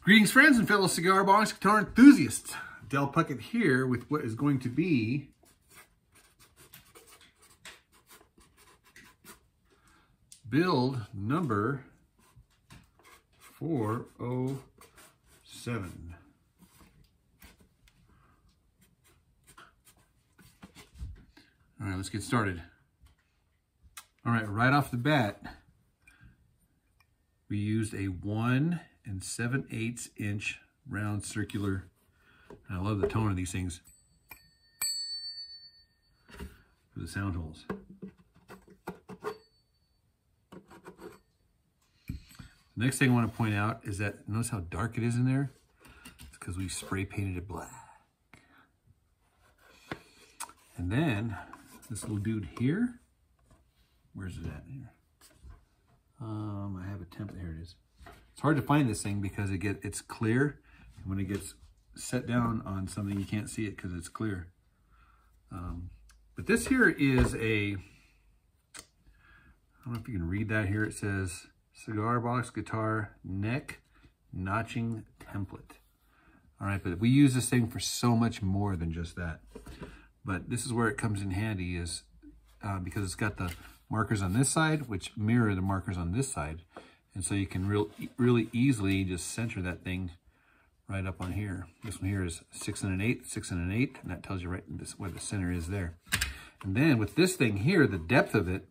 Greetings, friends and fellow cigar box guitar enthusiasts. Del Puckett here with what is going to be build number 407. All right, let's get started. All right, right off the bat, we used a 1 7/8 inch round circular. And I love the tone of these things for the sound holes. The next thing I want to point out is that notice how dark it is in there? It's because we spray painted it black. And then this little dude here, where's it at here? I have a template, here it is. It's hard to find this thing because it's clear, and when it gets set down on something you can't see it because it's clear. But this here is I don't know if you can read that here. It says Cigar Box Guitar Neck Notching Template. All right, but we use this thing for so much more than just that. But this is where it comes in handy is because it's got the markers on this side, which mirror the markers on this side. And so you can really easily just center that thing right up on here. This one here is 6 1/8, 6 1/8, and that tells you right where the center is there. And then with this thing here, the depth of it,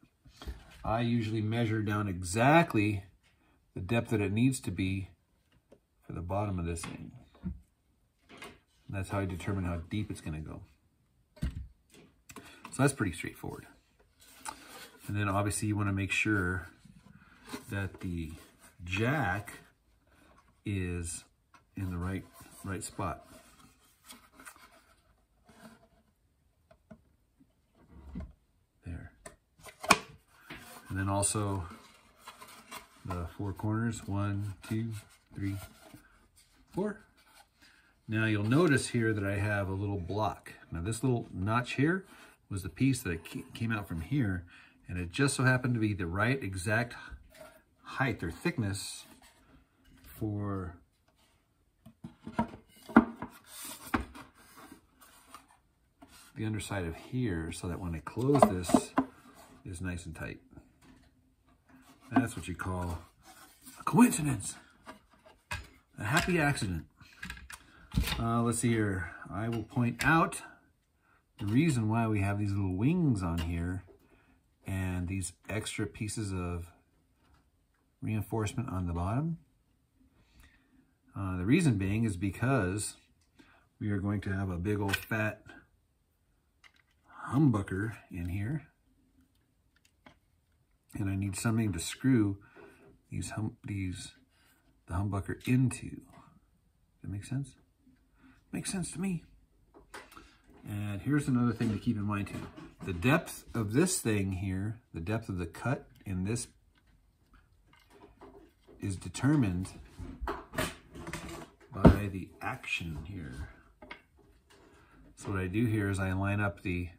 I usually measure down exactly the depth that it needs to be for the bottom of this thing. And that's how I determine how deep it's going to go. So that's pretty straightforward. And then obviously you want to make sure that the jack is in the right spot. There. And then also the 4 corners, 1, 2, 3, 4. Now you'll notice here that I have a little block. Now this little notch here was the piece that came out from here, and it just so happened to be the right exact height or thickness for the underside of here, so that when I close this, it's nice and tight. That's what you call a coincidence, a happy accident. Let's see here. I will point out the reason why we have these little wings on here and these extra pieces of reinforcement on the bottom. The reason being is because we are going to have a big old fat humbucker in here, and I need something to screw the humbucker into. Does that make sense? Makes sense to me. And here's another thing to keep in mind too. The depth of this thing here, the depth of the cut in this is determined by the action here. So what I do here is I line up the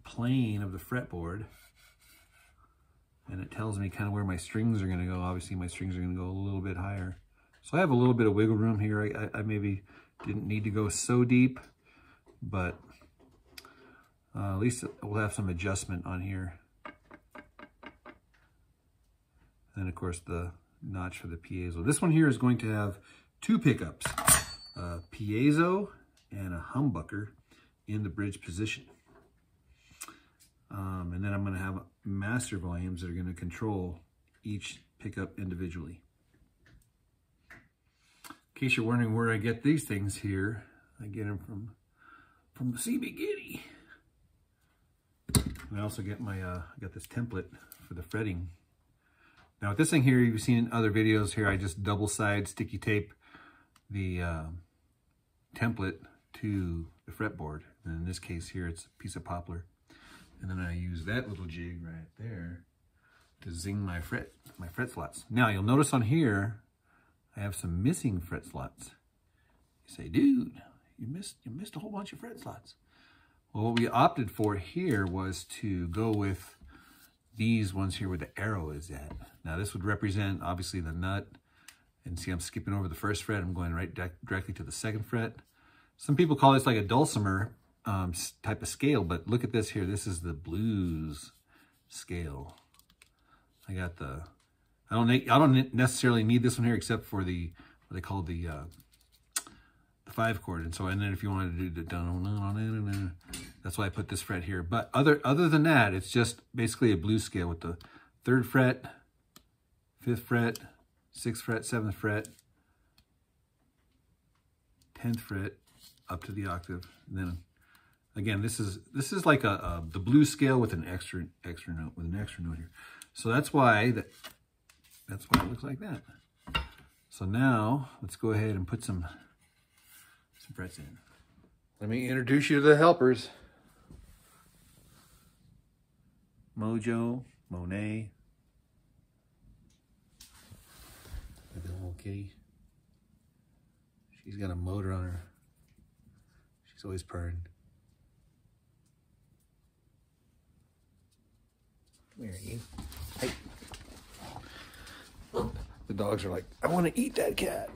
plane of the fretboard, and it tells me kind of where my strings are going to go. Obviously my strings are going to go a little bit higher. So I have a little bit of wiggle room here. I maybe didn't need to go so deep, but at least we'll have some adjustment on here. And of course the notch for the piezo. This one here is going to have 2 pickups, a piezo and a humbucker in the bridge position. And then I'm going to have master volumes that are going to control each pickup individually. In case you're wondering where I get these things here, I get them from the CBG. I also get my got this template for the fretting. Now with this thing here, you've seen in other videos here, I just double side sticky tape the template to the fretboard. And in this case here, it's a piece of poplar. And then I use that little jig right there to zing my fret slots. Now you'll notice on here, I have some missing fret slots. You say, dude, you missed a whole bunch of fret slots. Well, what we opted for here was to go with these ones here where the arrow is at. Now this would represent obviously the nut And see, I'm skipping over the first fret. I'm going right directly to the second fret. Some people call this like a dulcimer type of scale, but look at this here. This is the blues scale. I got the, I don't necessarily need this one here except for the, what they call the 5 chord. And so, and then if you wanted to do the, that's why I put this fret here. But other than that, it's just basically a blues scale with the 3rd fret, 5th fret, 6th fret, 7th fret, 10th fret, up to the octave. And then again, this is like the blues scale with an extra note, here. So that's why it looks like that. So now let's go ahead and put some frets in. Let me introduce you to the helpers. Mojo, Monet. The little kitty. She's got a motor on her. She's always purring. Come here, you. Hey. The dogs are like, I want to eat that cat.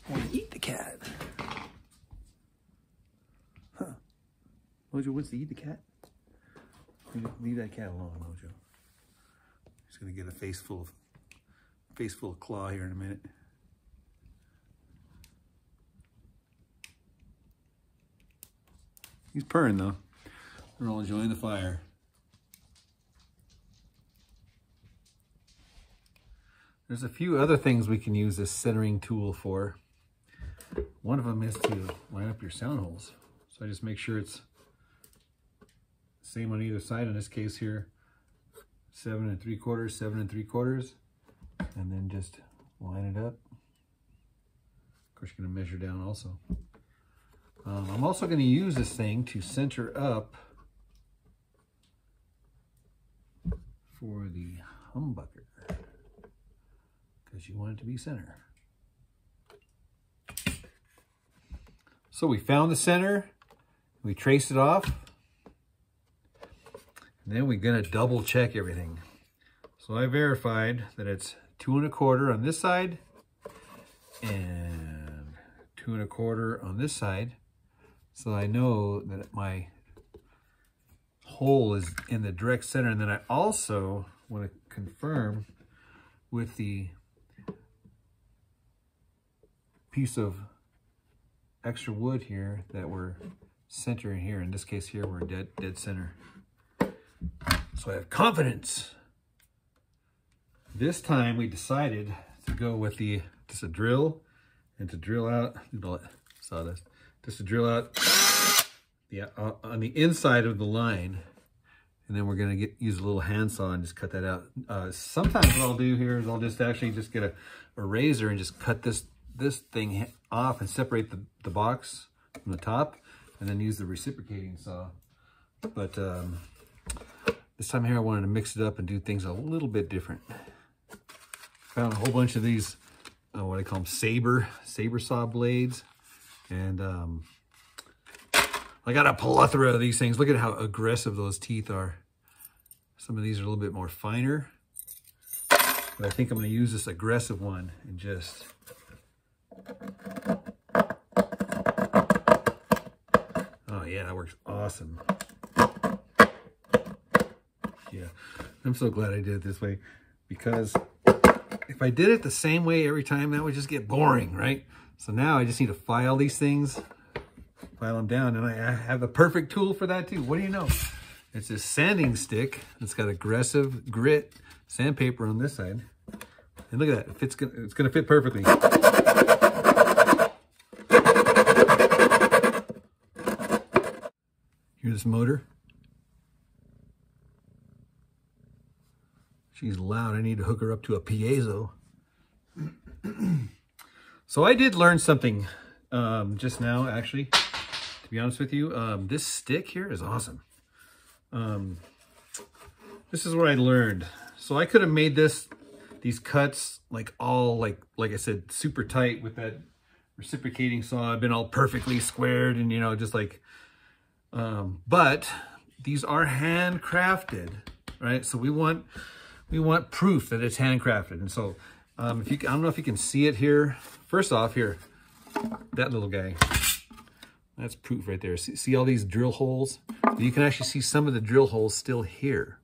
I want to eat the cat. Huh. Mojo wants to eat the cat? Leave that cat alone, Mojo. He's going to get a face full of claw here in a minute. He's purring though. We're all enjoying the fire. There's a few other things we can use this centering tool for. One of them is to line up your sound holes. So I just make sure it's the same on either side. In this case here, 7 3/4, 7 3/4, and then just line it up. Of course, you're going to measure down also. I'm also going to use this thing to center up for the humbucker, because you want it to be center. So we found the center, we traced it off, and then we're going to double check everything. So I verified that it's 2 1/4 on this side and 2 1/4 on this side. So I know that my hole is in the direct center. And then I also want to confirm with the piece of extra wood here that we're centering here. In this case here, we're dead center. So I have confidence. This time we decided to go with just a drill and to drill out, sawdust, just to drill out on the inside of the line. And then we're going to use a little handsaw and just cut that out. Sometimes what I'll do here is I'll just actually just get a razor and just cut this thing off and separate the box from the top, and then use the reciprocating saw. But this time here I wanted to mix it up and do things a little bit different. Found a whole bunch of these, what I call them, saber saw blades. And I got a plethora of these things. Look at how aggressive those teeth are. Some of these are a little bit more finer, but I think I'm going to use this aggressive one and just oh yeah, that works awesome. Yeah, I'm so glad I did it this way, because if I did it the same way every time, that would just get boring, right? So now I just need to file these things, file them down, and I have the perfect tool for that too. What do you know? It's this sanding stick. It's got aggressive grit sandpaper on this side. And look at that, it's gonna fit perfectly. Hear this motor? She's loud. I need to hook her up to a piezo. So I did learn something just now, actually, to be honest with you. This stick here is awesome. This is what I learned. So I could have made these cuts like I said, super tight with that reciprocating saw. I've been all perfectly squared and, you know, just like, but these are handcrafted, right? So we want proof that it's handcrafted. And so I don't know if you can see it here. First off, here, that little guy. That's proof right there. See all these drill holes? You can actually see some of the drill holes still here.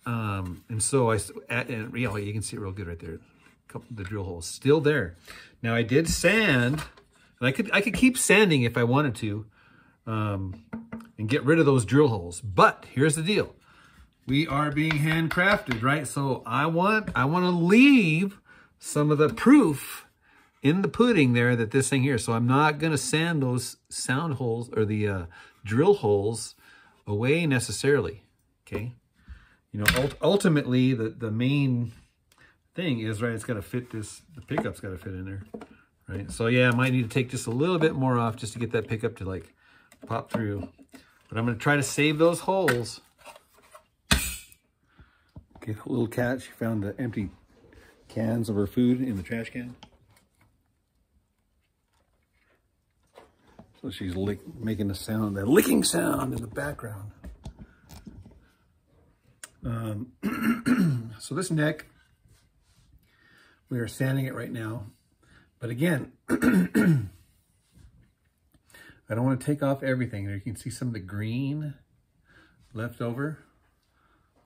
And so you can see it real good right there. A couple of the drill holes still there. Now I did sand, and I could keep sanding if I wanted to, and get rid of those drill holes. But here's the deal. We are being handcrafted, right? So I want to leave some of the proof in the pudding there that this thing here. So I'm not going to sand those sound holes or the drill holes away necessarily, okay? You know, ultimately the main thing is, right, it's got to fit this, the pickup's got to fit in there, right? So yeah, I might need to take just a little bit more off just to get that pickup to like pop through. But I'm going to try to save those holes. Okay, a little cat, she found the empty cans of her food in the trash can. So she's making the sound, that licking sound in the background. So this neck, we are sanding it right now. But again, I don't want to take off everything. There you can see some of the green left over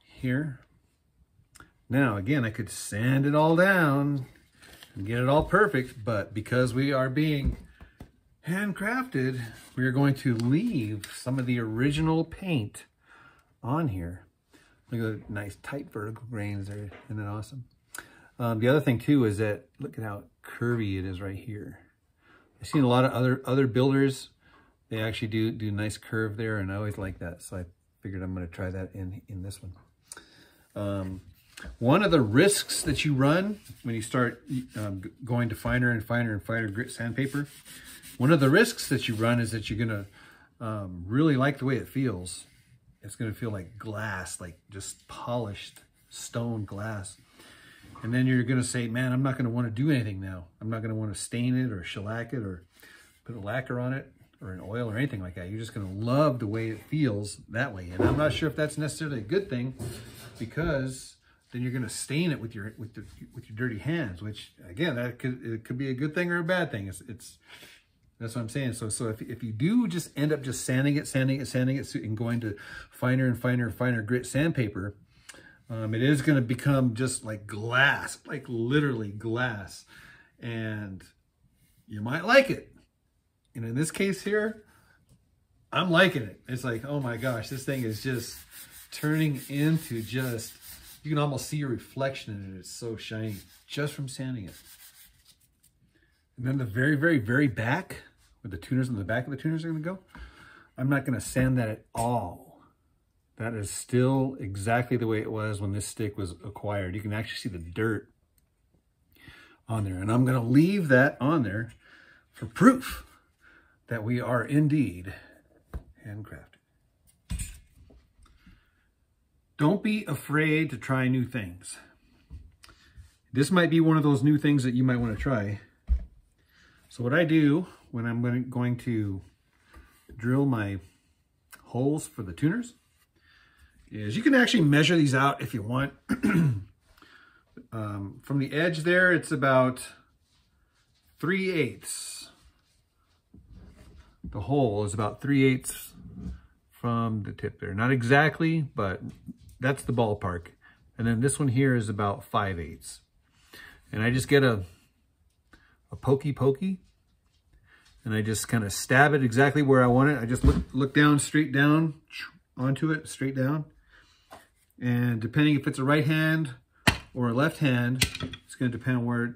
here. Now, again, I could sand it all down and get it all perfect, but because we are being handcrafted, we are going to leave some of the original paint on here. Look at the nice tight vertical grains there. Isn't that awesome? The other thing too is that look at how curvy it is right here. I've seen a lot of other builders, they actually do nice curve there, and I always like that. So I figured I'm going to try that in this one. One of the risks that you run when you start going to finer and finer and finer grit sandpaper, one of the risks that you run is that you're going to really like the way it feels. It's going to feel like glass, like just polished stone glass. And then you're going to say, man, I'm not going to want to do anything now. I'm not going to want to stain it or shellac it or put a lacquer on it or an oil or anything like that. You're just going to love the way it feels that way. And I'm not sure if that's necessarily a good thing, because then you're going to stain it with your dirty hands, which again, it could be a good thing or a bad thing. That's what I'm saying. So if you do just end up just sanding it, and going to finer and finer grit sandpaper, it is going to become just like glass, like literally glass, and you might like it. And in this case here, I'm liking it. It's like, oh my gosh, this thing is just turning into just, you can almost see your reflection in it. It's so shiny just from sanding it. And then the very, very, very back, where the tuners on the back of the tuners are going to go, I'm not going to sand that at all. That is still exactly the way it was when this stick was acquired. You can actually see the dirt on there. And I'm going to leave that on there for proof that we are indeed handcrafted. Don't be afraid to try new things. This might be one of those new things that you might want to try. So what I do when I'm going to drill my holes for the tuners is, you can actually measure these out if you want. From the edge there, it's about 3/8. The hole is about 3/8 from the tip there. Not exactly, but that's the ballpark. And then this one here is about 5/8. And I just get a pokey, and I just kind of stab it exactly where I want it. I just look down, straight down onto it, straight down. And depending if it's a right hand or a left hand, it's going to depend on where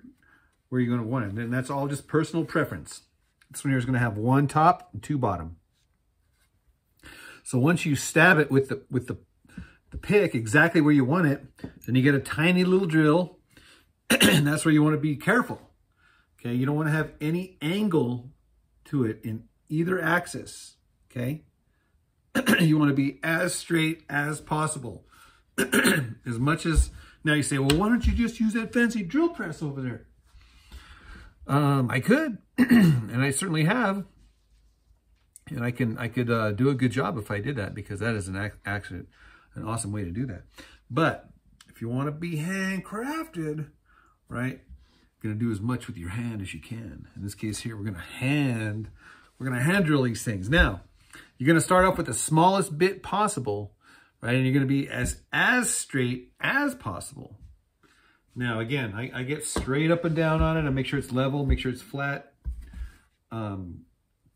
you're going to want it. And that's all just personal preference. This one here is going to have one top and two bottom. So once you stab it with the pick exactly where you want it, then you get a tiny little drill, and that's where you want to be careful. Okay, you don't want to have any angle to it in either axis. Okay, you want to be as straight as possible. As much as, now you say, well, why don't you just use that fancy drill press over there? I could, and I certainly have, and I could do a good job if I did that, because that is an awesome way to do that. But if you want to be handcrafted, right? You're gonna do as much with your hand as you can. In this case here, we're gonna hand drill these things. Now, you're gonna start off with the smallest bit possible, right? And you're gonna be as straight as possible. Now, again, I get straight up and down on it. I make sure it's level, make sure it's flat,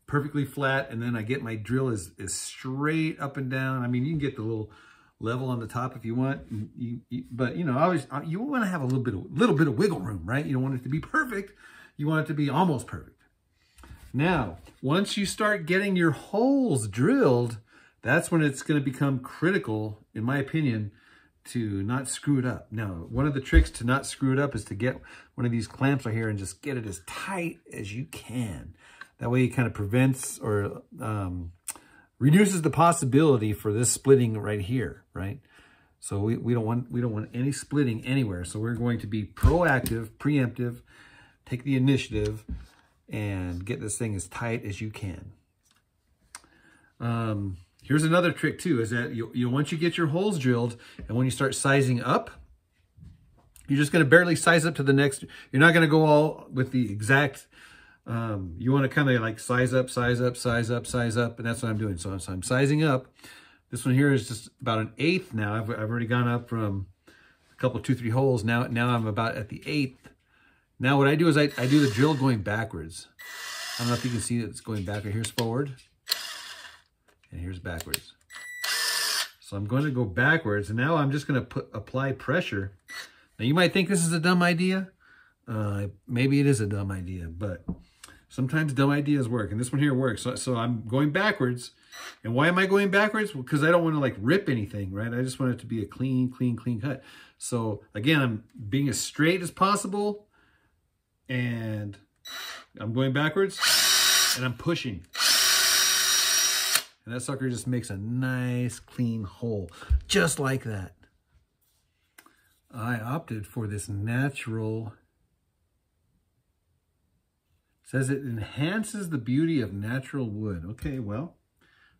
perfectly flat. And then I get my drill as straight up and down. I mean, you can get the little level on the top if you want, but you know, always you want to have a little bit of wiggle room, right? You don't want it to be perfect. You want it to be almost perfect. Now, once you start getting your holes drilled, that's when it's going to become critical, in my opinion, to not screw it up. Now, one of the tricks to not screw it up is to get one of these clamps right here and just get it as tight as you can. That way it kind of prevents or reduces the possibility for this splitting right here, right? So we don't want any splitting anywhere. So we're going to be proactive, preemptive, take the initiative, and get this thing as tight as you can. Here's another trick too, is that you once you get your holes drilled, and when you start sizing up, you're just going to barely size up to the next. You're not going to go all with the exact. You want to kind of like size up, size up, size up, size up, and that's what I'm doing. So I'm sizing up. This one here is just about an eighth now. I've already gone up from a couple, 2-3 holes. Now I'm about at the eighth. Now what I do is I do the drill going backwards. I don't know if you can see that it's going backward. Here's forward, and here's backwards. So I'm going to go backwards, and now I'm just going to apply pressure. Now you might think this is a dumb idea. Maybe it is a dumb idea, but sometimes dumb ideas work, and this one here works. So I'm going backwards. And why am I going backwards? Well, because I don't want to like rip anything, right? I just want it to be a clean cut. So again, I'm being as straight as possible, and I'm going backwards, and I'm pushing. And that sucker just makes a nice clean hole, just like that. I opted for this natural. It says it enhances the beauty of natural wood. Okay, well,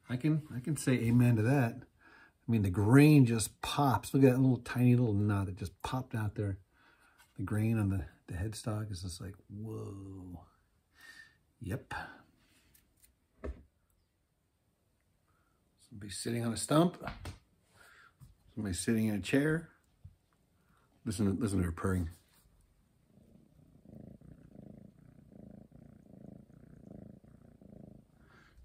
I can say amen to that. I mean, the grain just pops. Look at that little tiny little knot that just popped out there. The grain on the headstock is just like, whoa. Yep. Somebody sitting on a stump. Somebody sitting in a chair. Listen to her purring.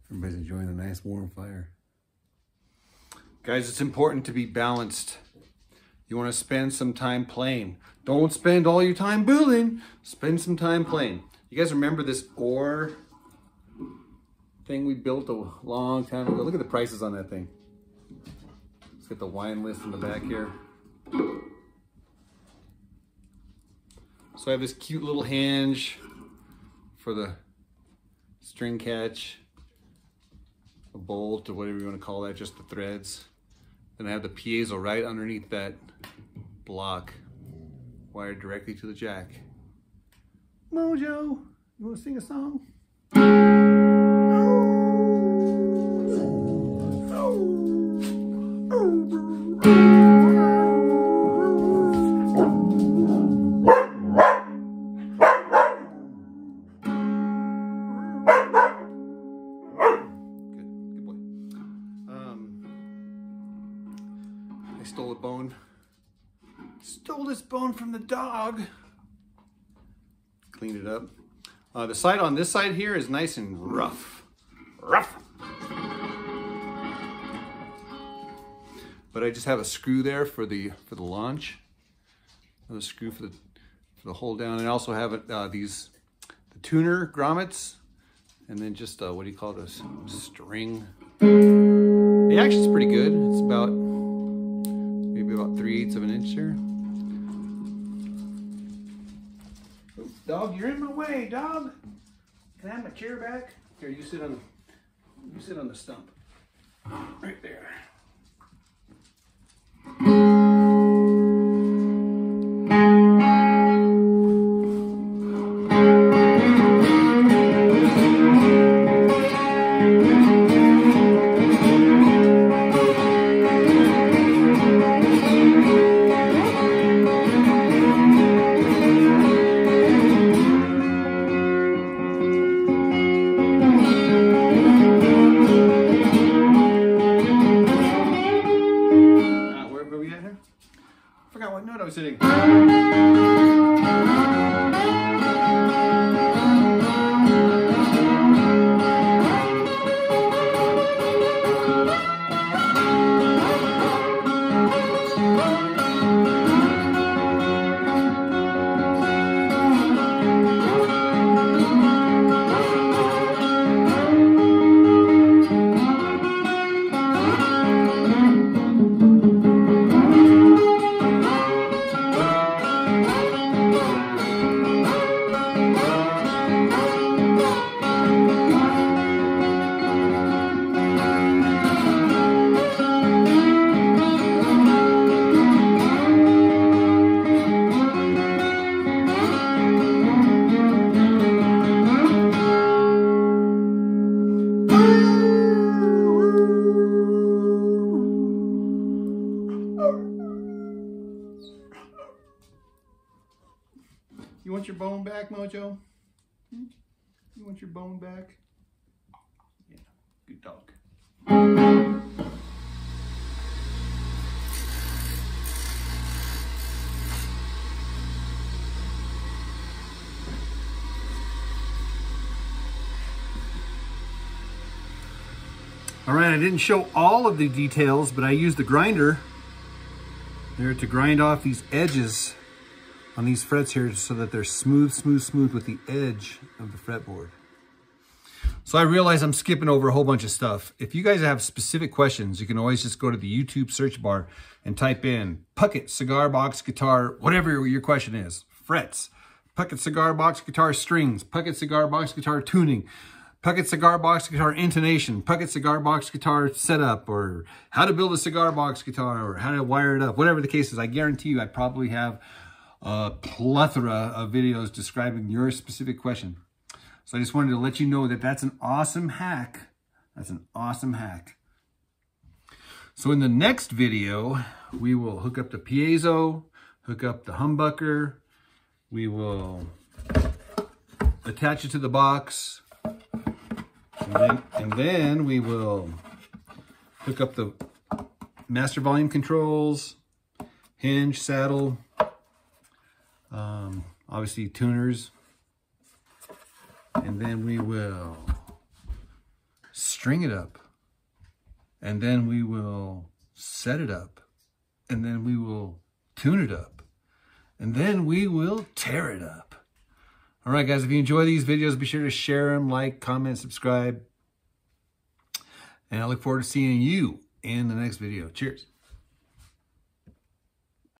Everybody's enjoying a nice warm fire. Guys, it's important to be balanced. You want to spend some time playing. Don't spend all your time building. Spend some time playing. You guys remember this ore thing we built a long time ago? Look at the prices on that thing. Let's get the wine list in the back here. So I have this cute little hinge for the string catch, a bolt or whatever you want to call that, just the threads. Then I have the piezo right underneath that block, wired directly to the jack. Mojo, you want to sing a song? Stole this bone from the dog. Cleaned it up. The side on this side here is nice and rough. But I just have a screw there for the launch. Another screw for the hold down. And I also have the tuner grommets, and then just what do you call this, string. It actually is pretty good. It's about maybe about 3/8 of an inch here. Dog, you're in my way, dog. Can I have my chair back? Here, you sit on the stump. Right there. You want your bone back, Mojo? Hmm? You want your bone back? Yeah, good dog. All right, I didn't show all of the details, but I used the grinder there to grind off these edges on these frets here so that they're smooth, smooth, smooth with the edge of the fretboard. So I realize I'm skipping over a whole bunch of stuff. If you guys have specific questions, you can always just go to the YouTube search bar and type in Puckett cigar box guitar, whatever your question is. Frets, Puckett cigar box guitar strings, Puckett cigar box guitar tuning, Puckett cigar box guitar intonation, Puckett cigar box guitar setup, or how to build a cigar box guitar, or how to wire it up, whatever the case is. I guarantee you I probably have a plethora of videos describing your specific question. So I just wanted to let you know that that's an awesome hack. That's an awesome hack. So in the next video, we will hook up the piezo, hook up the humbucker. We will attach it to the box. And then we will hook up the master volume controls, hinge, saddle, obviously tuners. And then we will string it up. And then we will set it up. And then we will tune it up. And then we will tear it up. All right, guys, if you enjoy these videos, be sure to share them, like, comment, subscribe. And I look forward to seeing you in the next video. Cheers.